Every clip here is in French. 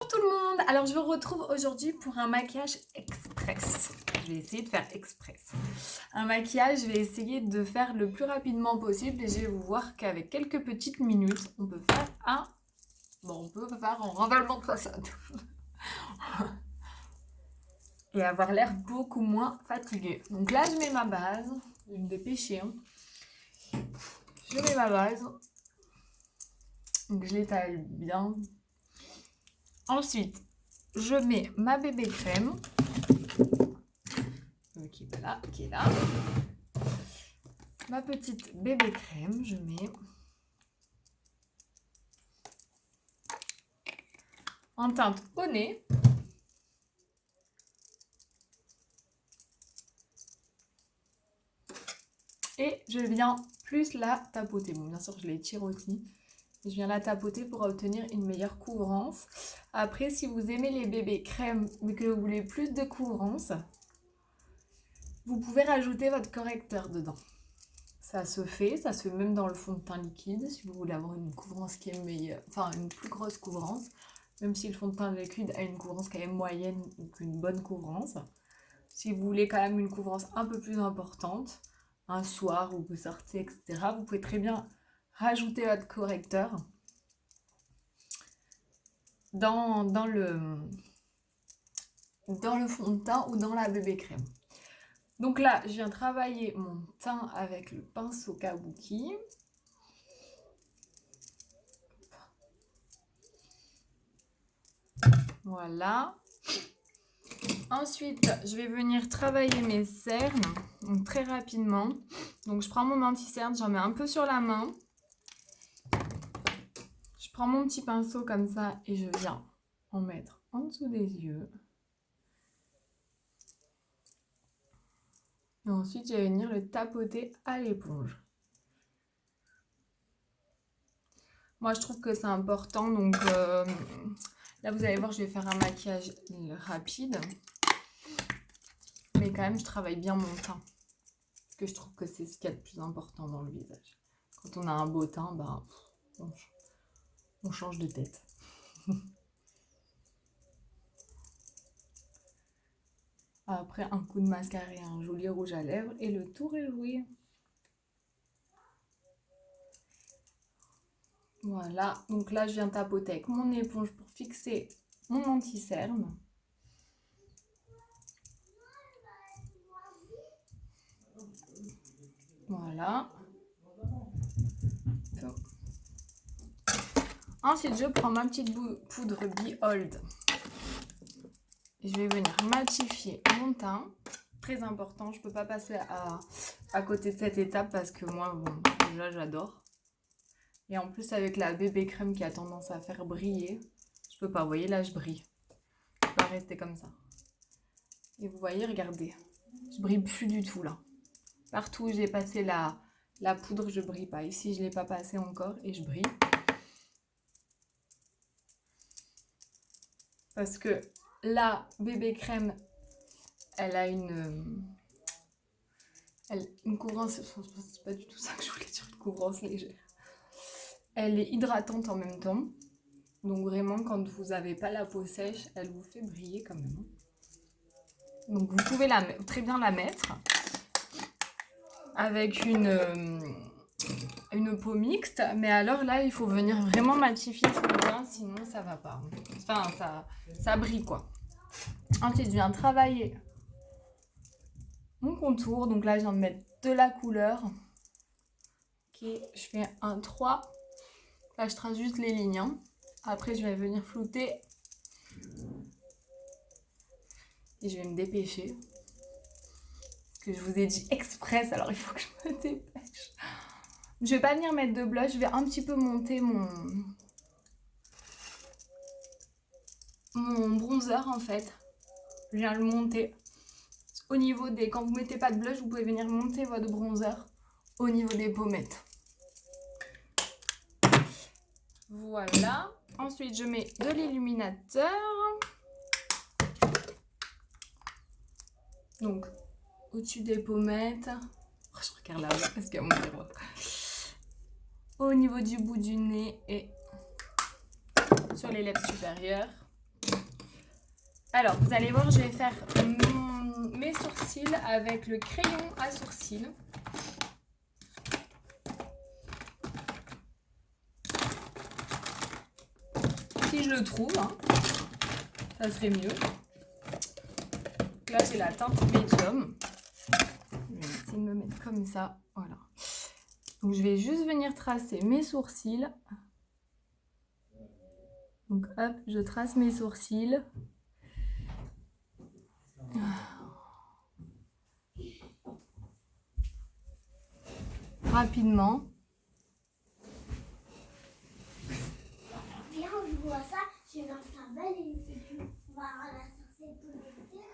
Bonjour tout le monde, alors je vous retrouve aujourd'hui pour un maquillage express. Je vais essayer de faire express. Un maquillage, je vais essayer de faire le plus rapidement possible et je vais vous voir qu'avec quelques petites minutes, on peut faire un ravalement de façade. Et avoir l'air beaucoup moins fatigué. Donc là, je mets ma base, je vais me dépêcher. Je mets ma base, donc je l'étale bien. Ensuite, je mets ma bébé crème. Qui est là. Ma petite bébé crème, je mets en teinte au nez. Et je viens plus la tapoter. Bon, bien sûr, je l'étire aussi. Je viens la tapoter pour obtenir une meilleure couvrance. Après, si vous aimez les bébés crème, mais que vous voulez plus de couvrance, vous pouvez rajouter votre correcteur dedans. Ça se fait même dans le fond de teint liquide, si vous voulez avoir une couvrance qui est meilleure, enfin une plus grosse couvrance, même si le fond de teint liquide a une couvrance quand même moyenne, donc une bonne couvrance. Si vous voulez quand même une couvrance un peu plus importante, un soir où vous sortez, etc., vous pouvez très bien rajouter votre correcteur dans le fond de teint ou dans la bébé crème. Donc là, je viens travailler mon teint avec le pinceau Kabuki. Voilà. Ensuite, je vais venir travailler mes cernes, donc très rapidement. Donc je prends mon anti-cerne, j'en mets un peu sur la main. Je prends mon petit pinceau comme ça et je viens en mettre en dessous des yeux. Et ensuite, je vais venir le tapoter à l'éponge. Moi, je trouve que c'est important. Donc là, vous allez voir, je vais faire un maquillage rapide. Mais quand même, je travaille bien mon teint. Parce que je trouve que c'est ce qu'il y a de plus important dans le visage. Quand on a un beau teint, ben, on change de tête. Après, un coup de mascara et un joli rouge à lèvres. Et le tour est joué. Voilà. Donc là, je viens tapoter avec mon éponge pour fixer mon anti-cerne. Voilà. Ensuite, je prends ma petite poudre Behold. Je vais venir matifier mon teint. Très important, je ne peux pas passer à côté de cette étape parce que moi, bon, déjà, j'adore. Et en plus, avec la bébé crème qui a tendance à faire briller, je peux pas. Vous voyez, là, je brille. Je peux pas rester comme ça. Et vous voyez, regardez, je brille plus du tout, là. Partout où j'ai passé la poudre, je brille pas. Ici, je ne l'ai pas passé encore et je brille. Parce que la bébé crème, elle a une couvrance, c'est pas du tout ça que je voulais dire, une couvrance légère. Elle est hydratante en même temps. Donc vraiment, quand vous n'avez pas la peau sèche, elle vous fait briller quand même. Donc vous pouvez très bien la mettre avec une peau mixte. Mais alors là, il faut venir vraiment matifier son teint, sinon ça va pas. Enfin, ça brille quoi. Ensuite, je viens travailler mon contour. Donc là, je viens de mettre de la couleur. Ok, je fais un 3. Là, je trace juste les lignes. Hein. Après, je vais venir flouter. Et je vais me dépêcher. Parce que je vous ai dit express, alors il faut que je me dépêche. Je vais pas venir mettre de blush. Je vais un petit peu monter mon bronzer en fait. Je viens le monter. Au niveau des... Quand vous mettez pas de blush, vous pouvez venir monter votre bronzer au niveau des pommettes. Voilà. Ensuite, je mets de l'illuminateur. Donc, au-dessus des pommettes. Oh, je regarde là-bas parce qu'il y a mon miroir. Au niveau du bout du nez et sur les lèvres supérieures. Alors, vous allez voir, je vais faire mes sourcils avec le crayon à sourcils. Si je le trouve, hein, ça serait mieux. Donc là, j'ai la teinte médium. Je vais essayer de me mettre comme ça. Voilà. Donc, je vais juste venir tracer mes sourcils. Donc, hop, je trace mes sourcils. Rapidement. Viens, je vois ça, je lance un bal et puis on va la sortir tous les deux.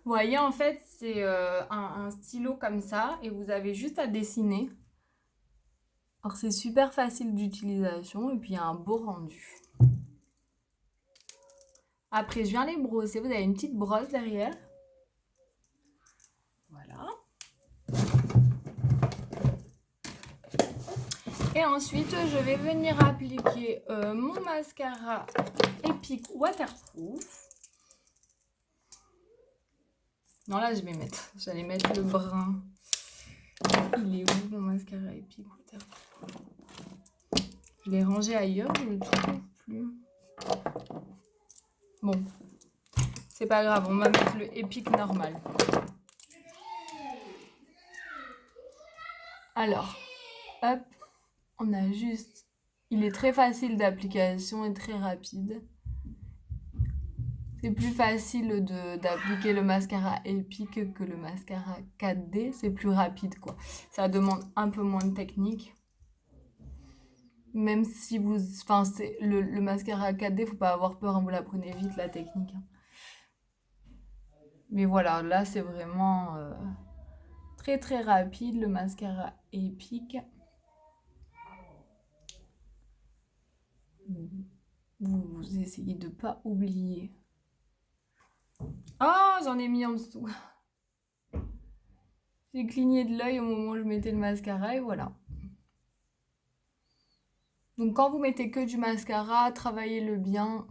Vous voyez, en fait, c'est un stylo comme ça et vous avez juste à dessiner. Alors, c'est super facile d'utilisation et puis il y a un beau rendu. Après, je viens les brosser. Vous avez une petite brosse derrière. Voilà. Et ensuite, je vais venir appliquer mon mascara Epic Waterproof. Non, là, j'allais mettre le brun. Il est où mon mascara Epic Waterproof? Je l'ai rangé ailleurs, je ne le trouve plus. Bon, c'est pas grave, on va mettre le Epic normal. Alors, hop, on a juste... Il est très facile d'application et très rapide. C'est plus facile d'appliquer le mascara Epic que le mascara 4D. C'est plus rapide, quoi. Ça demande un peu moins de technique. Même si vous... Enfin, c'est le mascara 4D, faut pas avoir peur, hein, vous la prenez vite, la technique. Hein. Mais voilà, là, c'est vraiment très, très rapide, le mascara Epic. Vous essayez de pas oublier. Oh, j'en ai mis en dessous. J'ai cligné de l'œil au moment où je mettais le mascara et voilà. Donc quand vous mettez que du mascara, travaillez-le bien.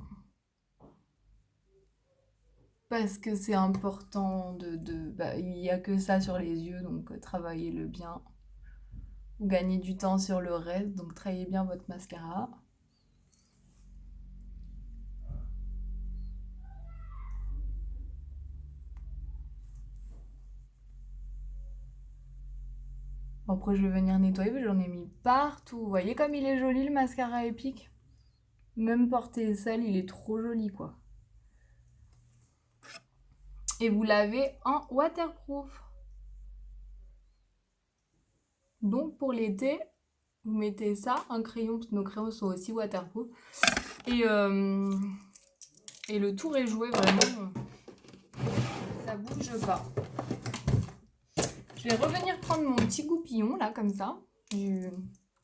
Parce que c'est important il n'y a que ça sur les yeux, donc travaillez-le bien. Vous gagnez du temps sur le reste, donc travaillez bien votre mascara. Après, je vais venir nettoyer, mais j'en ai mis partout. Vous voyez comme il est joli le mascara Epic? Même porté seul, il est trop joli, quoi. Et vous l'avez en waterproof. Donc pour l'été, vous mettez ça, un crayon, parce que nos crayons sont aussi waterproof. Et le tour est joué, vraiment. Ça bouge pas. Je vais revenir prendre mon petit goupillon, là, comme ça. Du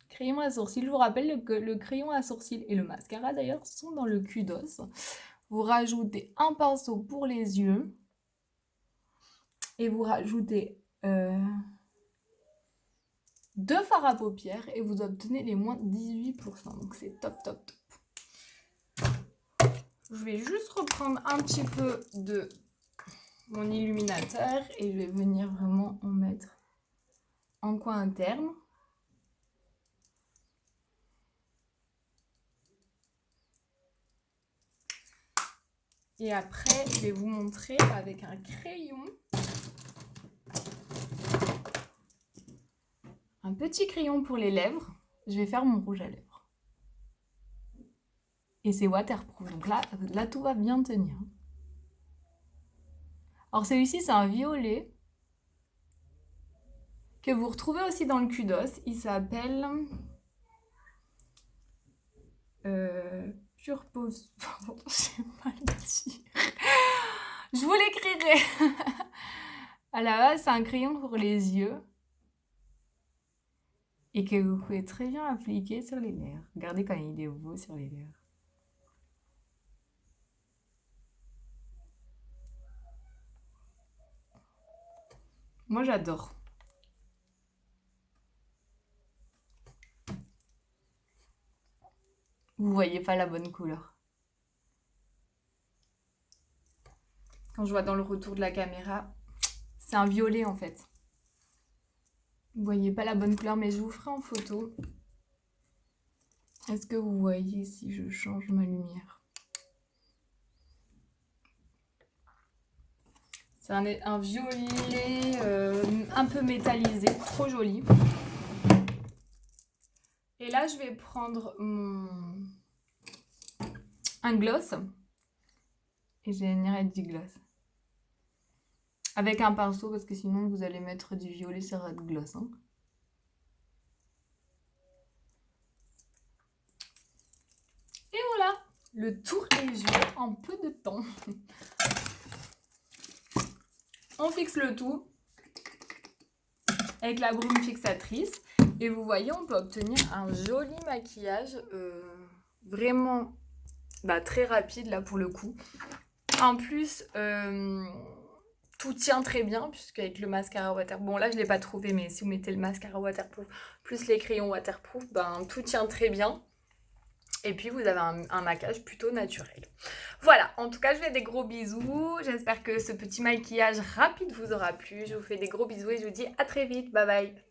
crayon à sourcils. Je vous rappelle que le crayon à sourcils et le mascara, d'ailleurs, sont dans le kudos. Vous rajoutez un pinceau pour les yeux. Et vous rajoutez 2 fards à paupières. Et vous obtenez les moins 18%. Donc c'est top, top, top. Je vais juste reprendre un petit peu de mon illuminateur. Et je vais venir vraiment en mettre en coin interne. Et après, je vais vous montrer avec un crayon. Un petit crayon pour les lèvres. Je vais faire mon rouge à lèvres. Et c'est waterproof. Donc là, tout va bien tenir. Alors celui-ci, c'est un violet que vous retrouvez aussi dans le kudos. Il s'appelle Pure Pose. Je sais pas le dire. Je vous l'écrirai. À la base, c'est un crayon pour les yeux. Et que vous pouvez très bien appliquer sur les lèvres. Regardez quand il est beau sur les lèvres. Moi, j'adore. Vous voyez pas la bonne couleur. quand je vois dans le retour de la caméra. C'est un violet en fait. Vous voyez pas la bonne couleur, mais je vous ferai en photo. Est-ce que vous voyez si je change ma lumière? C'est un violet un peu métallisé, trop joli. Et là, je vais prendre un gloss. Et j'ai une Red Gloss. Avec un pinceau, parce que sinon vous allez mettre du violet sur votre gloss. Hein. Et voilà, le tour est joué en peu de temps. On fixe le tout avec la brume fixatrice. Et vous voyez, on peut obtenir un joli maquillage vraiment très rapide là pour le coup. En plus, tout tient très bien puisqu'avec le mascara waterproof, bon là je ne l'ai pas trouvé, mais si vous mettez le mascara waterproof plus les crayons waterproof, tout tient très bien. Et puis vous avez un maquillage plutôt naturel. Voilà, en tout cas je vous fais des gros bisous. J'espère que ce petit maquillage rapide vous aura plu. Je vous fais des gros bisous et je vous dis à très vite. Bye bye.